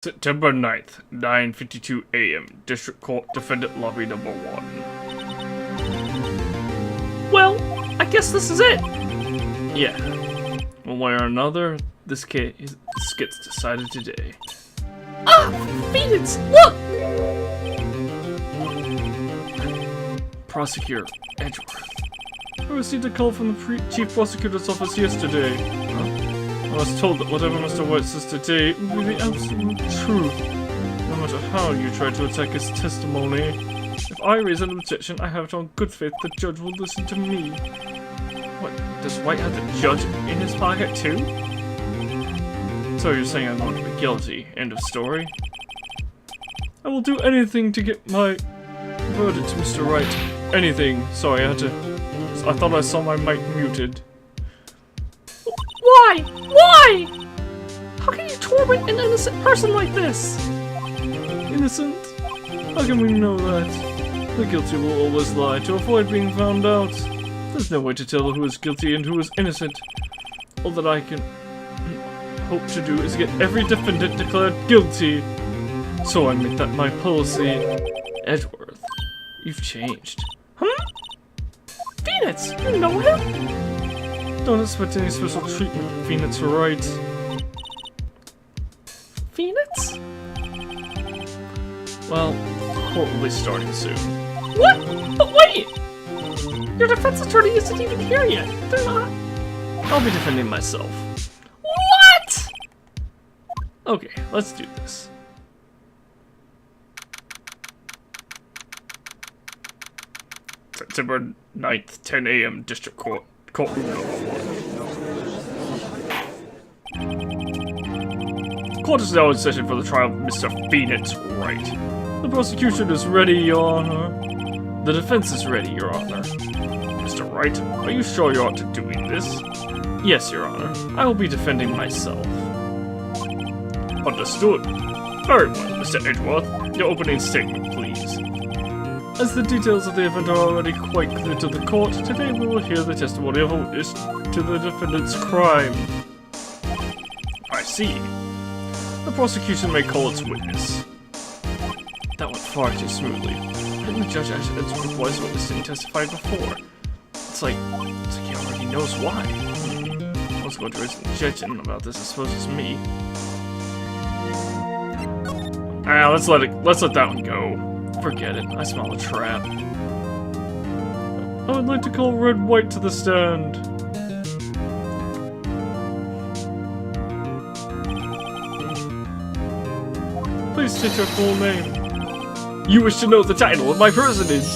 September 9th, 9:52 a.m. District Court, Defendant Lobby Number 1. Well, I guess this is it. Yeah. One way or another, this gets decided today. Ah, Phoenix, look! Prosecutor Edgeworth. I received a call from the Chief Prosecutor's office yesterday. I was told that whatever Mr. White says today will be the absolute truth, no matter how you try to attack his testimony. If I raise an objection, I have it on good faith the judge will listen to me. What, does White have the judge in his pocket too? So you're saying I'm going to be guilty, end of story? I will do anything to get my verdict, Mr. Wright. Anything. Sorry, I thought I saw my mic muted. Why? Why? How can you torment an innocent person like this? Innocent? How can we know that? The guilty will always lie to avoid being found out. There's no way to tell who is guilty and who is innocent. All that I can hope to do is get every defendant declared guilty. So I make that my policy. Edgeworth, you've changed. Huh? Phoenix, you know him? Don't expect any special treatment, Phoenix, right? Phoenix? Well, court will be starting soon. What? But wait! Your defense attorney isn't even here yet. They're not. I'll be defending myself. What? Okay, let's do this. September 9th, 10 a.m. District Court. Courtroom number 1. Court is now in session for the trial of Mr. Phoenix Wright. The prosecution is ready, Your Honor. The defense is ready, Your Honor. Mr. Wright, are you sure you're up to doing this? Yes, Your Honor. I will be defending myself. Understood. Very well, Mr. Edgeworth. Your opening statement, please. As the details of the event are already quite clear to the court, today we will hear the testimony of a witness to the defendant's crime. I see. The prosecution may call its witness. That went far too smoothly. Didn't the judge actually Edgeworth was witness and testified before? It's like he already knows why. Let's go to his objection about this, I suppose it's me. Ah, let's let that one go. Forget it, I smell a trap. I would like to call Red White to the stand. Please state your full name. You wish to know the title of my personage.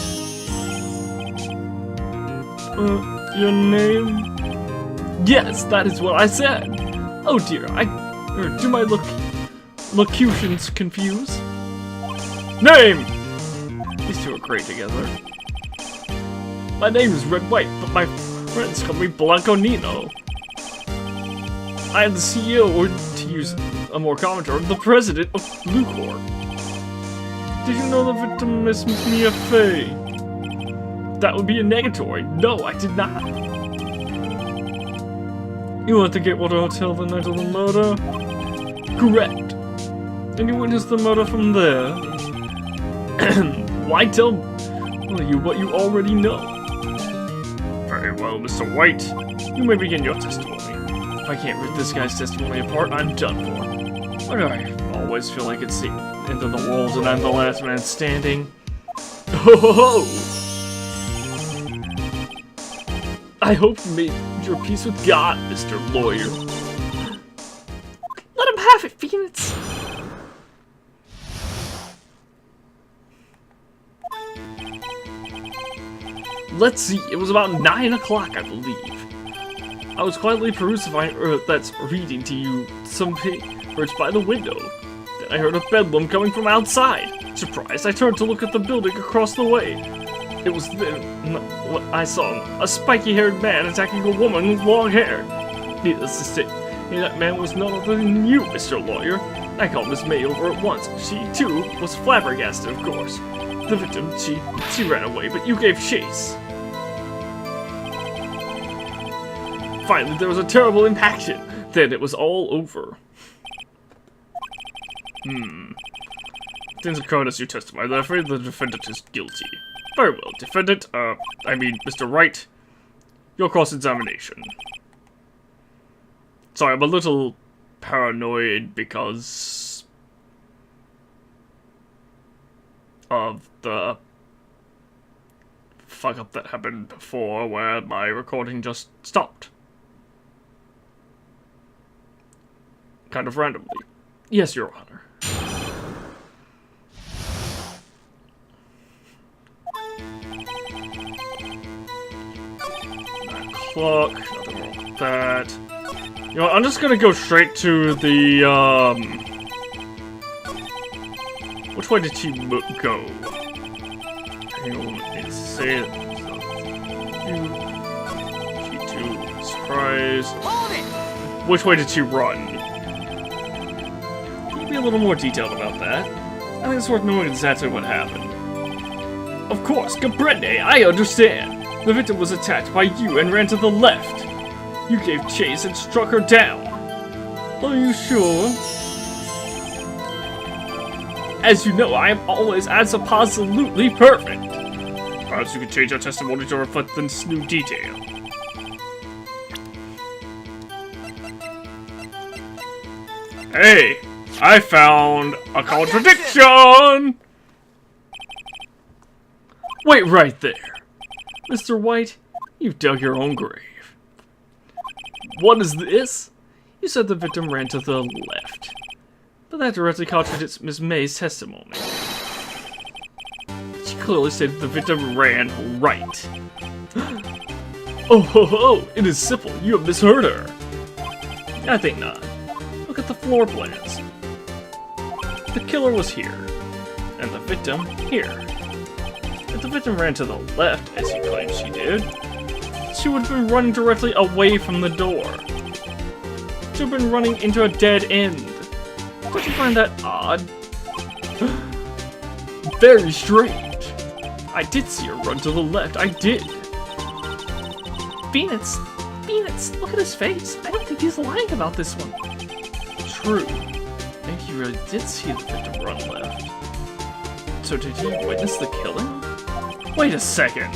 Your name? Yes, that is what I said. Oh dear, do my locutions confuse? Name! These two are great together. My name is Red White, but my friends call me Blanco Nino. I am the CEO, or to use a more common term, the president of Lucor. Did you know the victim is Mia Fey? That would be a negatory. No, I did not. You went to Gatewater Hotel the night of the murder? Correct. And you witnessed the murder from there? Why tell you what you already know? Very well, Mr. White. You may begin your testimony. If I can't rip this guy's testimony apart, I'm done for. Why do I always feel like it's the end of the world and I'm the last man standing? Ho ho ho! I hope you made your peace with God, Mr. Lawyer. Let him have it, Phoenix. Let's see, it was about 9 o'clock, I believe. I was quietly perusing that's reading to you some papers by the window. Then I heard a bedlam coming from outside. Surprised, I turned to look at the building across the way. It was then what I saw, a spiky-haired man attacking a woman with long hair. Needless to say, that man was none other than you, Mr. Lawyer. I called Miss May over at once. She, too, was flabbergasted, of course. The victim, she ran away, but you gave chase. Finally, there was a terrible impaction. Then it was all over. Things occurred as you testified. I'm afraid the defendant is guilty. Very well, defendant, Mr. Wright, your cross-examination. Sorry, I'm a little paranoid because of the fuck-up that happened before where my recording just stopped. Kind of randomly. Yes, Your Honor. Clock, nothing wrong with that. You know what, I'm just gonna go straight to the, which way did she go? Hang on, let's say it. She too, surprise. Which way did she run? Can you be a little more detailed about that? I think it's worth knowing exactly what happened. Of course, comprende, I understand. The victim was attacked by you and ran to the left. You gave chase and struck her down. Are you sure? As you know, I am always absolutely perfect. Perhaps you could change your testimony to reflect this new detail. Hey, I found a contradiction! Wait right there. Mr. White, you've dug your own grave. What is this? You said the victim ran to the left. But that directly contradicts Ms. May's testimony. She clearly stated the victim ran right. Oh ho ho! It is simple. You have misheard her. I think not. Look at the floor plans. The killer was here, and the victim here. If the victim ran to the left, as you claim she did, she would have been running directly away from the door. She would have been running into a dead end. Don't you find that odd? Very strange. I did see her run to the left, I did. Phoenix, look at his face. I don't think he's lying about this one. True. Maybe he really did see the victim run left. So did he witness the killing? Wait a second.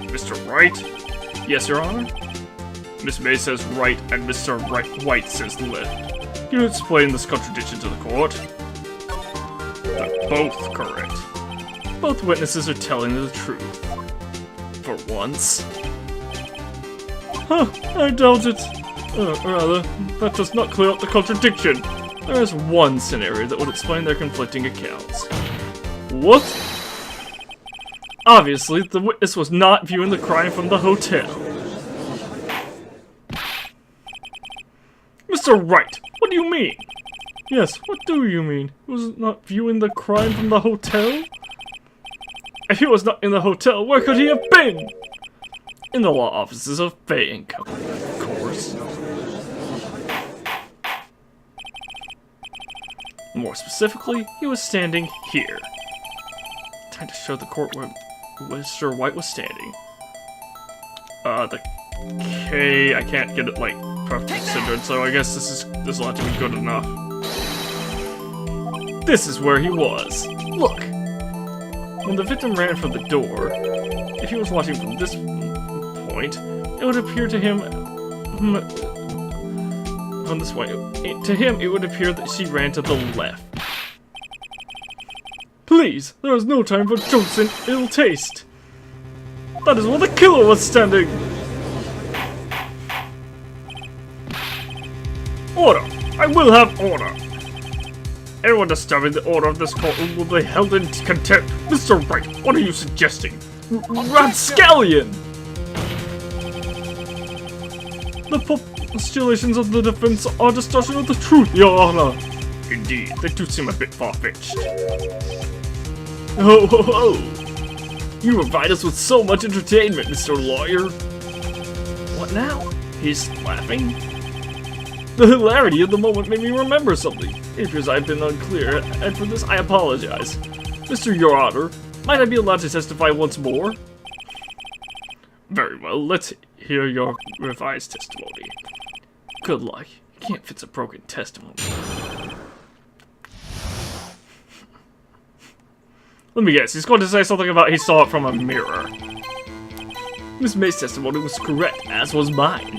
Mr. Wright? Yes, Your Honor? Miss May says right and Mr. White says left. Can you explain this contradiction to the court? They're both correct. Both witnesses are telling the truth. For once. Huh, I doubt it. Rather, that does not clear up the contradiction. There is one scenario that would explain their conflicting accounts. What? Obviously, the witness was not viewing the crime from the hotel. Mr. Wright, what do you mean? Yes, what do you mean? He was not viewing the crime from the hotel? If he was not in the hotel, where could he have been? In the law offices of Fay & Company, of course. More specifically, he was standing here. Time to show the court where Mr. White was standing. The K, I can't get it, like, perfectly centered, so I guess this will have to be good enough. This is where he was. Look! When the victim ran for the door, if he was watching from this point, it would appear to him... from this way. To him, it would appear that she ran to the left. Please, there is no time for jokes and ill taste. That is where the killer was standing. Order! I will have order! Anyone disturbing the order of this courtroom will be held in contempt. Mr. Wright, what are you suggesting? Rapscallion! The postulations of the defense are distortion of the truth, Your Honor. Indeed, they do seem a bit far-fetched. Ho ho ho! You provide us with so much entertainment, Mr. Lawyer. What now? He's laughing? The hilarity of the moment made me remember something. It appears I've been unclear, and for this I apologize. Mr. Your Honor, might I be allowed to testify once more? Very well, let's hear your revised testimony. Good luck. You can't fix a broken testimony. Let me guess, he's going to say something about he saw it from a mirror. Miss May's testimony was correct, as was mine.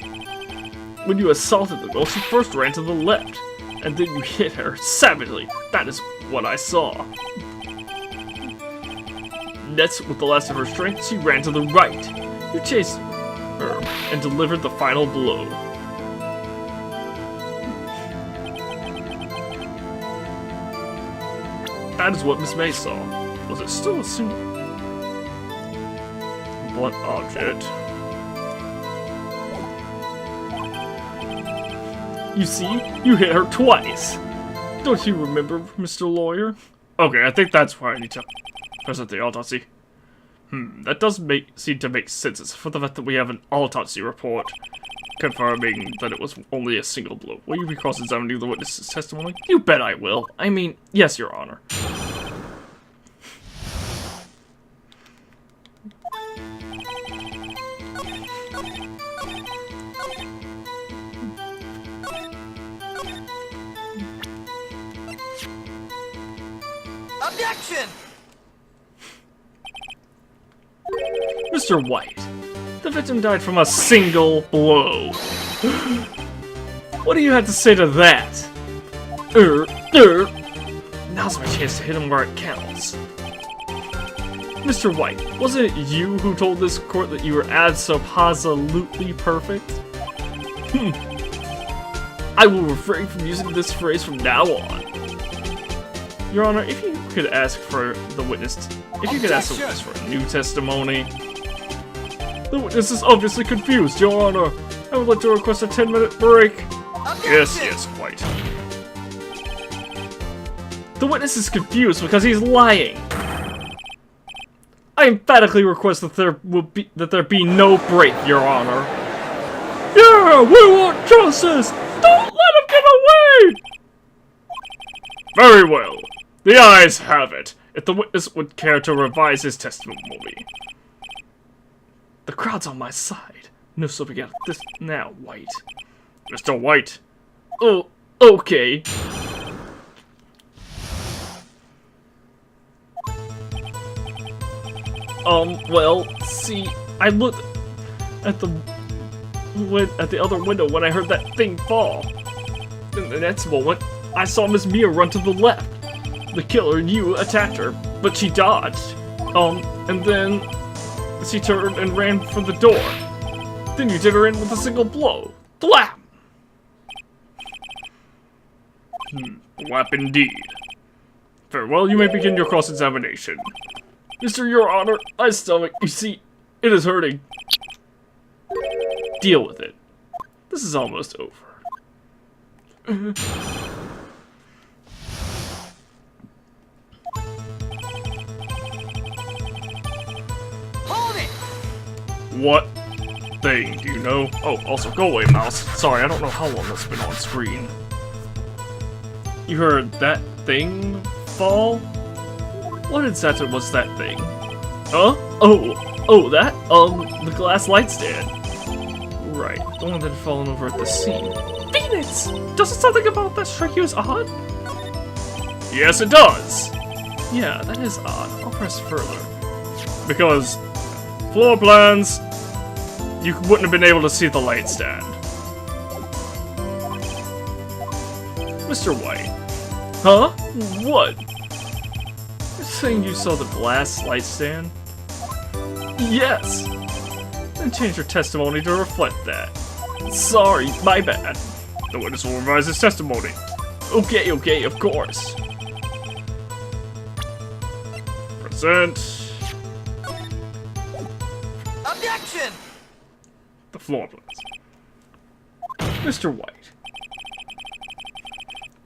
When you assaulted the girl, she first ran to the left, and then you hit her savagely. That is what I saw. Next, with the last of her strength, she ran to the right. You chased her and delivered the final blow. That is what Miss May saw. Was it still a single blunt object? You see, you hit her twice. Don't you remember, Mr. Lawyer? Okay, I think that's why I need to present the autopsy. That does seem to make sense for the fact that we have an autopsy report confirming that it was only a single blow. Will you be cross-examining the witness's testimony? You bet I will. I mean, yes, Your Honor. Objection! Mr. White, the victim died from a single blow. What do you have to say to that? Now's my chance to hit him where it counts. Mr. White, wasn't it you who told this court that you were abso-absolutely perfect? I will refrain from using this phrase from now on. Your Honor, if you could ask for the witness, if you could ask the witness for a new testimony. The witness is obviously confused, Your Honor. I would like to request a 10-minute break. Yes, White. The witness is confused because he's lying. I emphatically request that there be no break, Your Honor. Yeah, we want justice. Don't let him get away. Very well. The ayes have it. If the witness would care to revise his testimony. The crowd's on my side. No slipping out of this now, White. Mr. White. Oh, okay. Well, see, I looked at the other window when I heard that thing fall. In the next moment, I saw Miss Mia run to the left. The killer and you attacked her, but she dodged. And then she turned and ran for the door. Then you did her in with a single blow. Blap! Blap indeed. Farewell, you may begin your cross-examination. Mr. Your Honor, my stomach, you see, it is hurting. Deal with it. This is almost over. Hold it! What thing, do you know? Oh, also, go away, mouse. Sorry, I don't know how long that's been on screen. You heard that thing fall? What exactly was that thing? Huh? Oh, that? The glass light stand. Right, the one that had fallen over at the scene. Phoenix! Doesn't something about that strike you as odd? Yes, it does! Yeah, that is odd. I'll press further. Because floor plans, you wouldn't have been able to see the light stand. Mr. White. Huh? What? You're saying you saw the glass light stand? Yes! Then change your testimony to reflect that. Sorry, my bad. The witness will revise his testimony. Okay, of course. Present. Objection! The floor plans. Mr. White.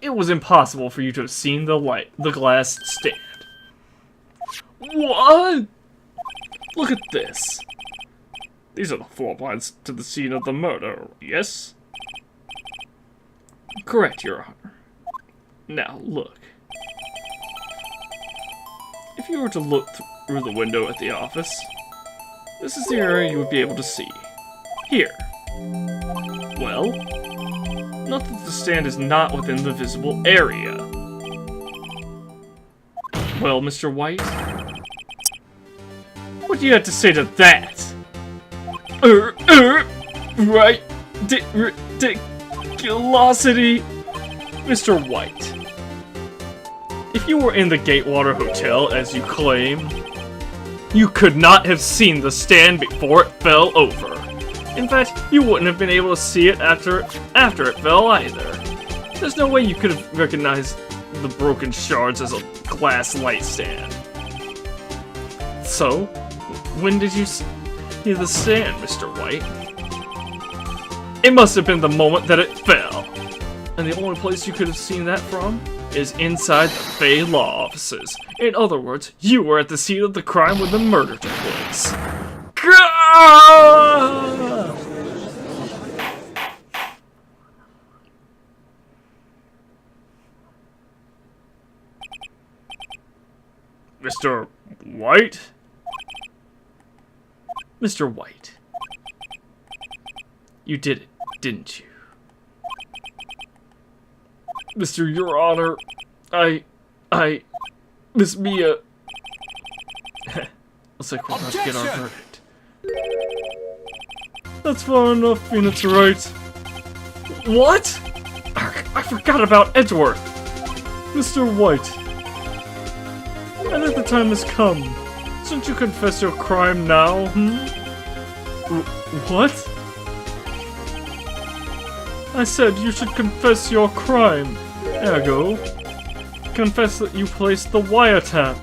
It was impossible for you to have seen the glass stand. What? Look at this. These are the floor plans to the scene of the murder, yes? Correct, Your Honor. Now, look. If you were to look through the window at the office, this is the area you would be able to see. Here. Well, note that the stand is not within the visible area. Well, Mr. White, you have to say to that? Right. Ridiculosity. Mr. White. If you were in the Gatewater Hotel, as you claim, you could not have seen the stand before it fell over. In fact, you wouldn't have been able to see it after it fell either. There's no way you could have recognized the broken shards as a glass light stand. So, when did you see the stand, Mr. White? It must have been the moment that it fell. And the only place you could have seen that from is inside the Fey Law offices. In other words, you were at the scene of the crime when the murder took place. Gah! Mr. White? Mr. White. You did it, didn't you? Mr. Your Honor, Miss Mia... Looks like we're about to get our verdict. That's far enough, Phoenix Wright. What? I forgot about Edgeworth. Mr. White. I think the time has come. Shouldn't you confess your crime now, What? I said you should confess your crime. Ergo, confess that you placed the wiretap.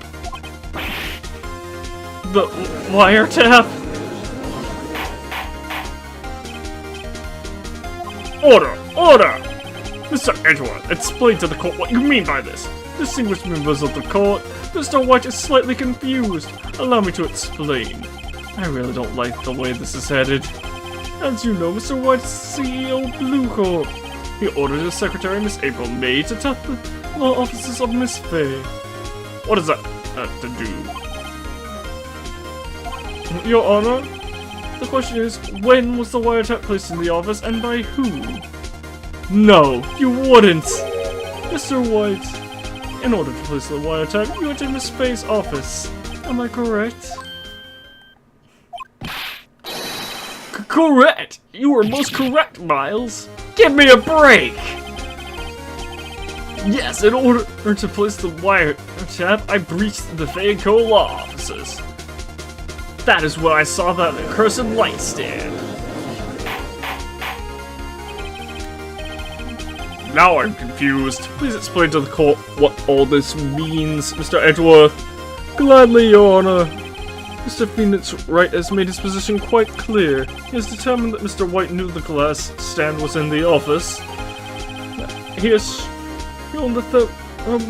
The wiretap? Order! Order! Mr. Edgeworth, explain to the court what you mean by this. Distinguished members of the court, Mr. White is slightly confused. Allow me to explain. I really don't like the way this is headed. As you know, Mr. White is CEO of Blue Corp. He ordered his secretary, Miss April May, to tap the law offices of Miss Fay. What does that have to do? Your Honor, the question is, when was the wiretap placed in the office and by who? No, you wouldn't! Mr. White, in order to place the wiretap, you entered Miss Fay's office. Am I correct? Correct! You were most correct, Miles! Give me a break! Yes, in order to place the wiretap, I breached the Fayco law offices. That is when I saw that accursed light stand. Now I'm confused. Please explain to the court what all this means, Mr. Edgeworth. Gladly, Your Honor. Mr. Phoenix Wright has made his position quite clear. He has determined that Mr. White knew the glass stand was in the office. He has shown that there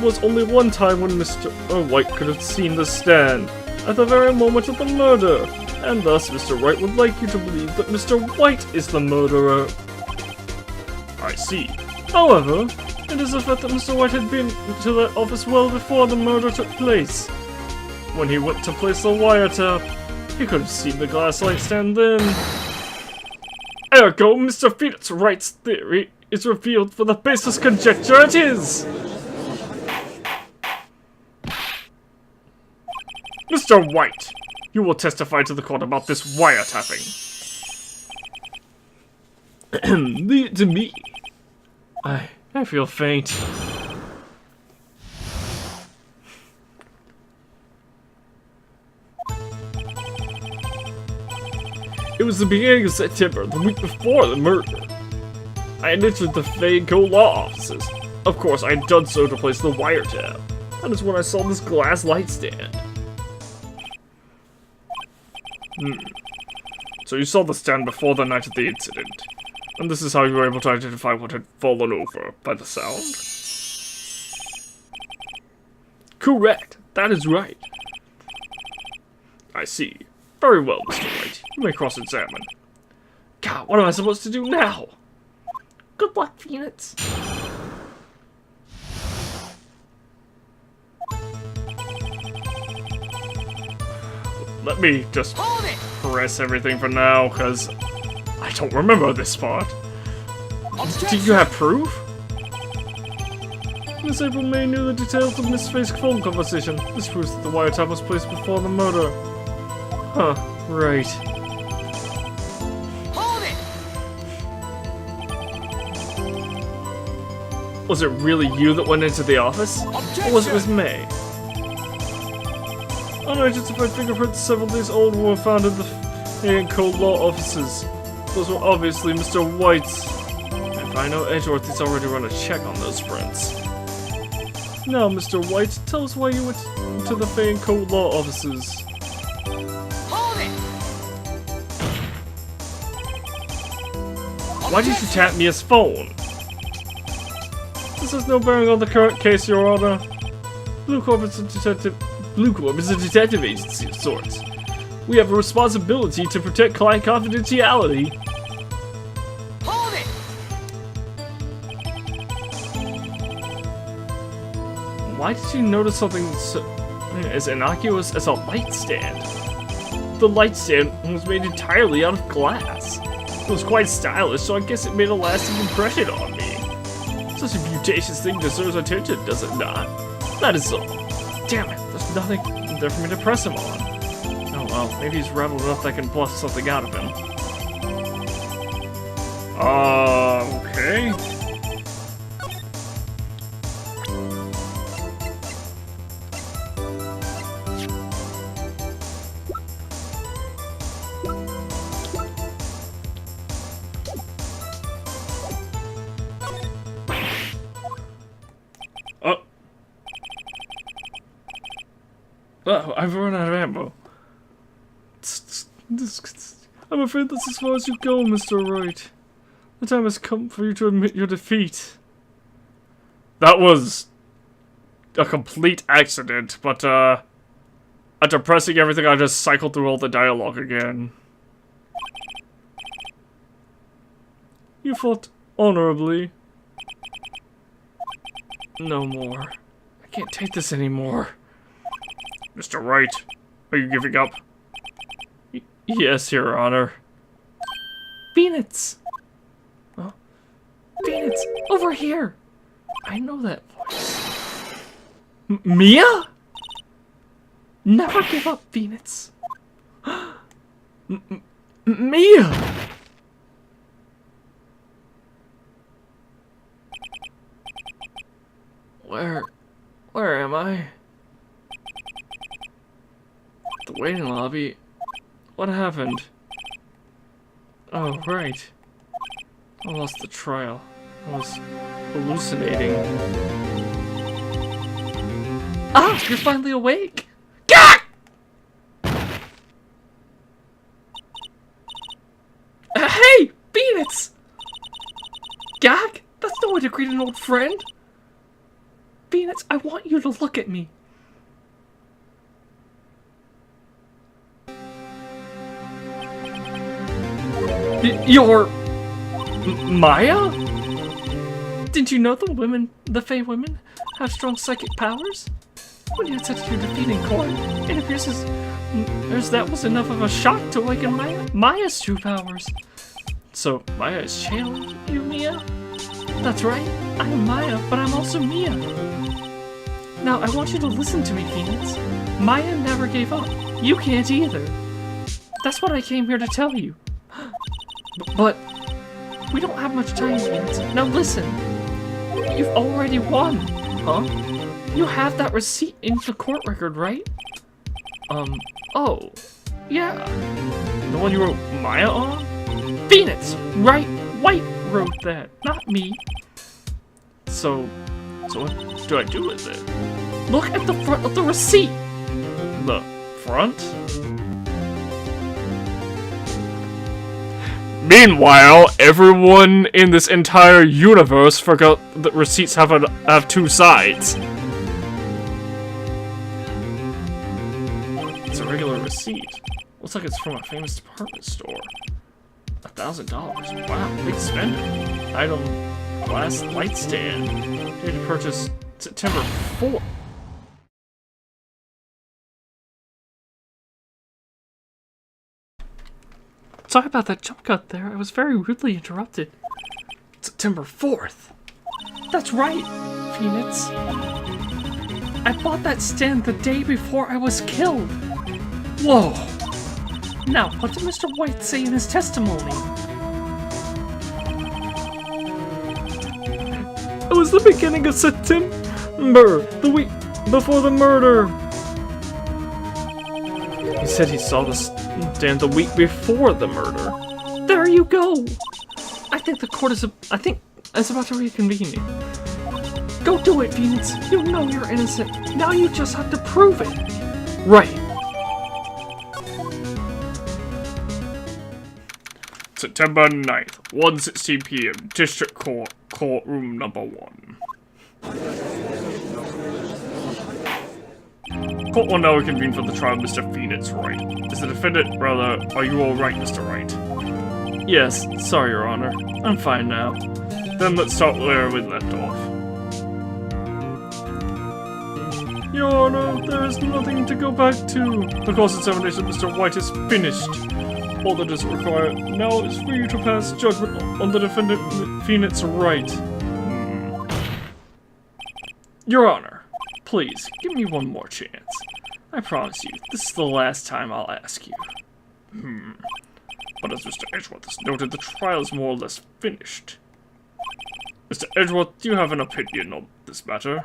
was only one time when Mr. White could have seen the stand, at the very moment of the murder, and thus Mr. Wright would like you to believe that Mr. White is the murderer. I see. However, it is a fact that Mr. White had been to that office well before the murder took place. When he went to place the wiretap, he could have seen the glass light stand then. Ergo, Mr. Phoenix Wright's theory is revealed for the baseless conjecture it is! Mr. White, you will testify to the court about this wiretapping. Leave it to me. I feel faint. It was the beginning of September, the week before the murder. I had entered the Fayco law offices. Of course, I had done so to place the wiretap. That is when I saw this glass light stand. So you saw the stand before the night of the incident. And this is how you were able to identify what had fallen over, by the sound? Correct. That is right. I see. Very well, Mr. Wright. You may cross-examine. God, what am I supposed to do now? Good luck, Phoenix. Let me just press everything for now, because I don't remember this part. Do you have proof? Miss April May knew the details of Miss Fay's phone conversation. This proves that the wiretap was placed before the murder. Huh, right. Hold it! Was it really you that went into the office? Or was it May? Unidentified fingerprints several days old were found in the A&Co law offices. Those were obviously Mr. White's. If I know Edgeworth, he's already run a check on those prints. Now, Mr. White, tell us why you went to the A&Co law offices. Hold it! Why did you tap Mia's phone? This has no bearing on the current case, Your Honor. Blue Corp is a detective agency of sorts. We have a responsibility to protect client confidentiality. Hold it! Why did you notice something so, as innocuous as a light stand? The light stand was made entirely out of glass. It was quite stylish, so I guess it made a lasting impression on me. Such a beauticious thing deserves attention, does it not? That is all. Damn it, there's nothing there for me to press him on. Oh well, maybe he's rebel enough that I can bluff something out of him. Okay. Oh, I've run out of ammo. I'm afraid that's as far as you go, Mr. Wright. The time has come for you to admit your defeat. That was a complete accident, but after pressing everything, I just cycled through all the dialogue again. You fought honorably. No more. I can't take this anymore. Mr. Wright, are you giving up? Yes, Your Honor. Phoenix! Oh. Phoenix, over here! I know that voice. Mia? Never give up, Phoenix. Mia! Where am I? The waiting lobby. What happened? Oh, right. I lost the trial. I was hallucinating. Ah, you're finally awake! Gah! Hey, Phoenix! Gag? That's no way to greet an old friend. Phoenix, I want you to look at me. You're... Maya? Didn't you know the Fey women, have strong psychic powers? When you had such a defeating court, it appears as that was enough of a shock to awaken Maya's true powers. So, Maya is channeling You, Mia? That's right. I am Maya, but I'm also Mia. Now, I want you to listen to me, Phoenix. Maya never gave up. You can't either. That's what I came here to tell you. But we don't have much time, Phoenix. Now listen. You've already won. Huh? You have that receipt in the court record, right? Oh. Yeah. The one you wrote Maya on? Phoenix! Right? White wrote that, not me. So what do I do with it? Look at the front of the receipt. The front? Meanwhile, everyone in this entire universe forgot that receipts have two sides. It's a regular receipt. Looks like it's from a famous department store. $1,000. Wow, big spender. Item, glass light stand. Date of purchase, September 4th. Sorry about that jump cut there. I was very rudely interrupted. September 4th. That's right, Phoenix. I bought that stand the day before I was killed. Whoa. Now, what did Mr. White say in his testimony? It was the beginning of September, the week before the murder. He said he saw the stand the week before the murder. There you go! I think the court is about to reconvene. Go do it, Phoenix. You know you're innocent. Now you just have to prove it. Right. September 9th, 1:16 p.m. District Court, courtroom number 1. Court will now reconvene for the trial of Mr. Phoenix Wright. Is the defendant, brother, are you alright, Mr. Wright? Yes, sorry, Your Honor. I'm fine now. Then let's start where we left off. Your Honor, there is nothing to go back to. The cross-examination of Mr. White is finished. All that is required now is for you to pass judgment on the defendant, Phoenix Wright. Your Honor, please, give me one more chance. I promise you, this is the last time I'll ask you. But as Mr. Edgeworth has noted, the trial is more or less finished. Mr. Edgeworth, do you have an opinion on this matter?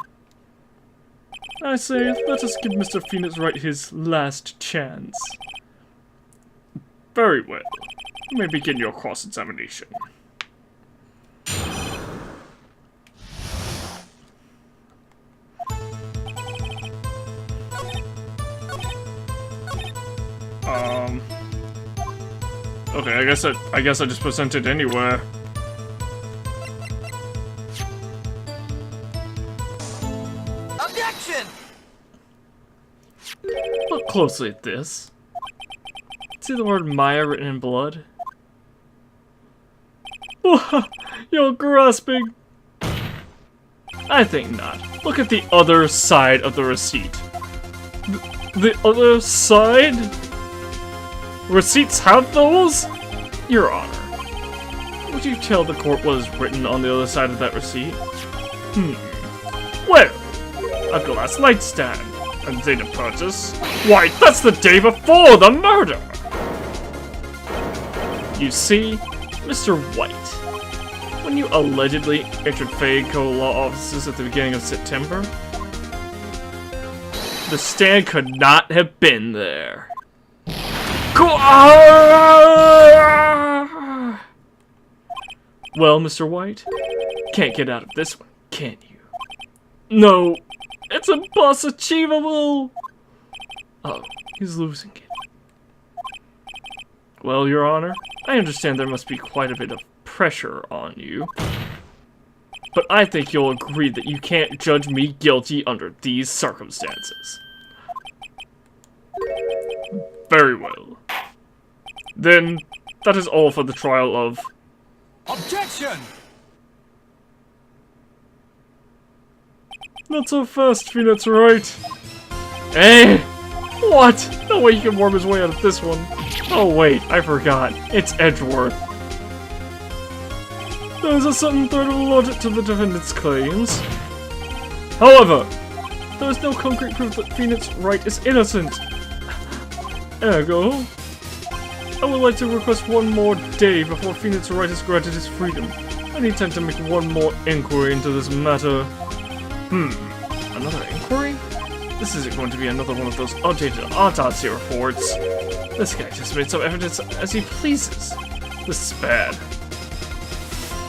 I say, let us give Mr. Phoenix Wright his last chance. Very well. You may begin your cross-examination. Okay, I guess I just presented anywhere. Objection! Look closely at this. See the word Maya written in blood? You're grasping. I think not. Look at the other side of the receipt. The other side? Receipts have those? Your Honor, would you tell the court what is written on the other side of that receipt? Well, a glass light stand. And date of purchase? Why, that's the day before the murder! You see, Mr. White, when you allegedly entered Fayco law offices at the beginning of September, the stand could not have been there. Well, Mr. White, can't get out of this one, can you? No, it's impossible! Oh, he's losing it. Well, Your Honor, I understand there must be quite a bit of pressure on you. But I think you'll agree that you can't judge me guilty under these circumstances. Very well. Then, that is all for the trial of... Objection! Not so fast, Phoenix Wright. Eh? What? No way he can worm his way out of this one. Oh wait, I forgot. It's Edgeworth. There is a certain thread of logic to the defendant's claims. However, there is no concrete proof that Phoenix Wright is innocent. Ergo, I would like to request one more day before Phoenix Wright is granted his freedom. I intend to make one more inquiry into this matter. Another inquiry? This isn't going to be another one of those updated autopsy reports. This guy just made some evidence as he pleases. This is bad.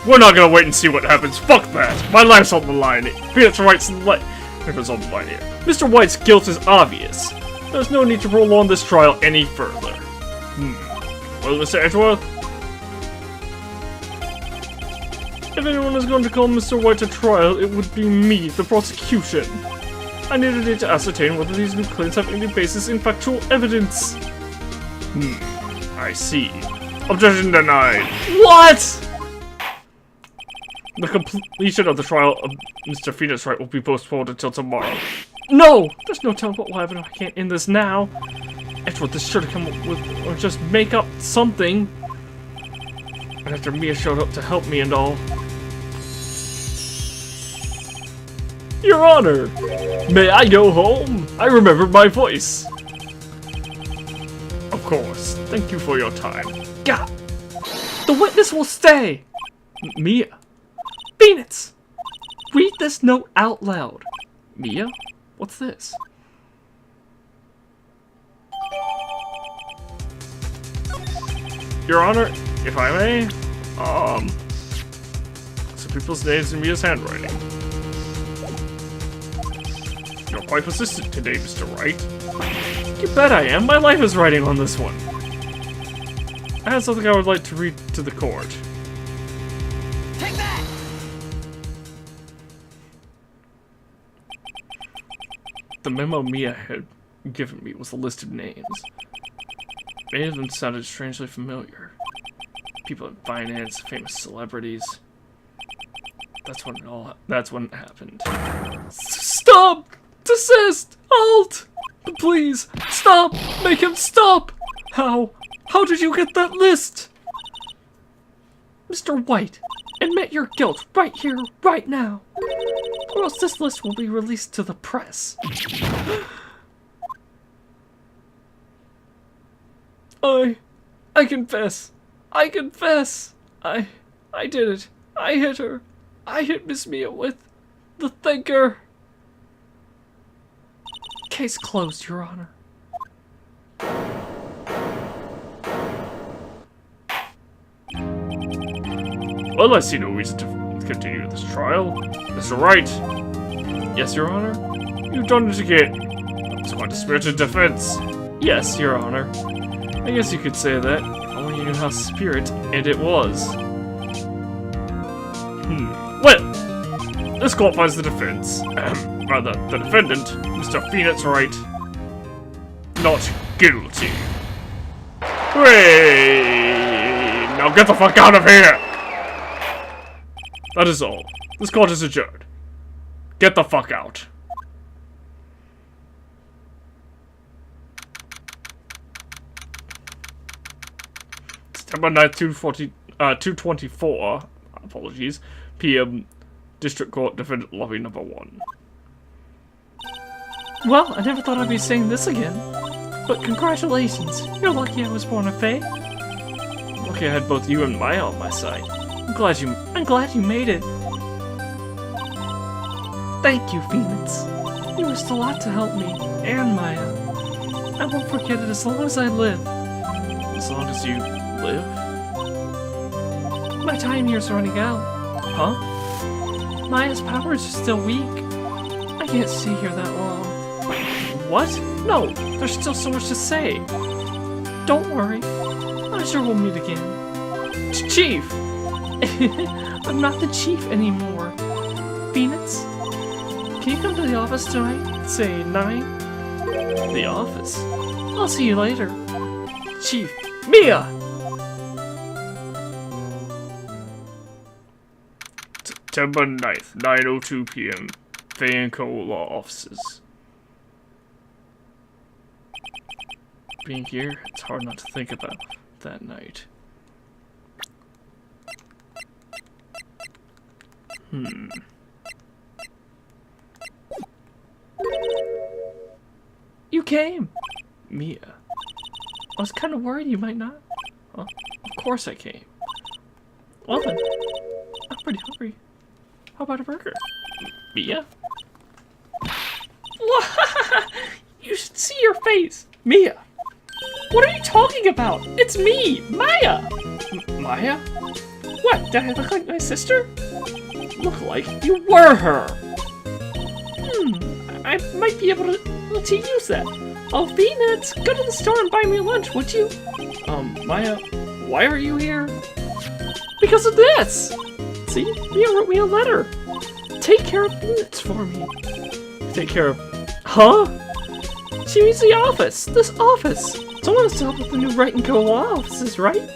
We're not gonna wait and see what happens. Fuck that. My life's on the line. Phoenix Wright's life is on the line here. Mr. White's guilt is obvious. There's no need to prolong this trial any further. Well, Mr. Edgeworth? If anyone is going to call Mr. White to trial, it would be me, the prosecution. I needed to ascertain whether these new claims have any basis in factual evidence. I see. Objection denied. What?! The completion of the trial of Mr. Phoenix Wright will be postponed until tomorrow. No! There's no telling what will happen if I can't end this now. Edgeworth is sure to come up with, or just make up something. And after Mia showed up to help me and all. Your Honor, may I go home? I remembered my voice. Of course. Thank you for your time. God! The witness will stay! Mia. Phoenix! Read this note out loud. Mia? What's this? Your Honor, if I may, some people's names in Mia's handwriting. You're quite persistent today, Mr. Wright. You bet I am. My life is writing on this one. I have something I would like to read to the court. Take that! The memo Mia had given me was a list of names. Many of them sounded strangely familiar. People in finance, famous celebrities. That's when it happened. Stop! Desist! Halt! Please, stop! Make him stop! How? How did you get that list? Mr. White, admit your guilt right here, right now. Or else this list will be released to the press. I confess. I confess. I did it. I hit her. I hit Miss Mia with the thinker. Case closed, Your Honor. Well, I see no reason to continue this trial. Mr. Wright. Yes, Your Honor? You've done it again. It's quite a spirited defense. Yes, Your Honor. I guess you could say that. If only you knew how spirited it was. Well, this court finds the defense, rather, the defendant, Mr. Phoenix Wright, not guilty. Hooray! Now get the fuck out of here! That is all. This court is adjourned. Get the fuck out. September 9th, 2:24, apologies, PM, District Court, Defendant Lobby number 1. Well, I never thought I'd be saying this again. But congratulations. You're lucky I was born a fae. Lucky I had both you and Maya on my side. I'm glad you made it. Thank you, Phoenix. You risked a lot to help me, and Maya. I won't forget it as long as I live. As long as you live? My time here's running out. Huh? Maya's powers are still weak. I can't stay here that long. What? No, there's still so much to say. Don't worry. I'm sure we'll meet again. Chief! I'm not the chief anymore. Phoenix? Can you come to the office tonight? Say 9? The office? I'll see you later. Chief. Mia! September 9th, 9:02 p.m. Fayeco Law Offices. Being here, it's hard not to think about that night. You came! Mia. I was kind of worried you might not. Huh? Of course I came. Well then, I'm pretty hungry. How about a burger? Mia? You should see your face! Mia! What are you talking about? It's me, Maya! Maya? What, did I look like my sister? Look like you were her! I might be able to use that. Oh, Phoenix, go to the store and buy me lunch, would you? Maya, why are you here? Because of this! See, Mia wrote me a letter. Take care of Phoenix for me. Take care of... Huh? She means the office. This office. Someone has to help with the new Wright & Co. law offices, right?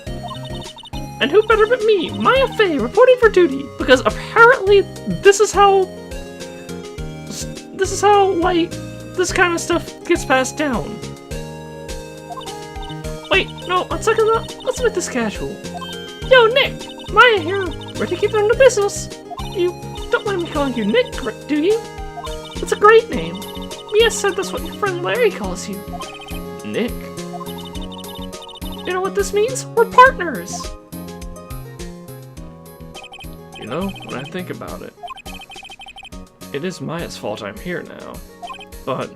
And who better but me, Maya Fey, reporting for duty. Because apparently this is how, like, this kind of stuff gets passed down. Wait, no, on second thought, let's make this casual. Yo, Nick! Maya here, ready to keep on the business. You don't mind me calling you Nick, do you? It's a great name. Mia said that's what your friend Larry calls you. Nick? You know what this means? We're partners! You know, when I think about it, it is Maya's fault I'm here now. But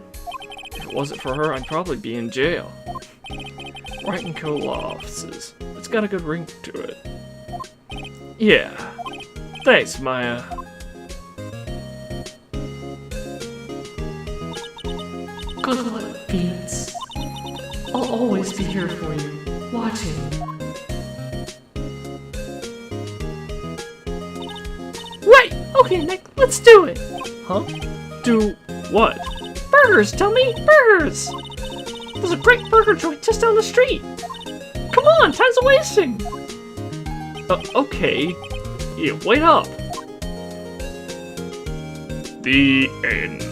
if it wasn't for her, I'd probably be in jail. Wright & Co. law offices. It's got a good ring to it. Yeah. Thanks, Maya. Good luck, Phoenix. I'll always be here for you, watching. Right! Okay, Nick, let's do it! Huh? Do what? Burgers, Tommy! Burgers! There's a great burger joint just down the street! Come on, time's wasting! Okay. Yeah, wait up. The end.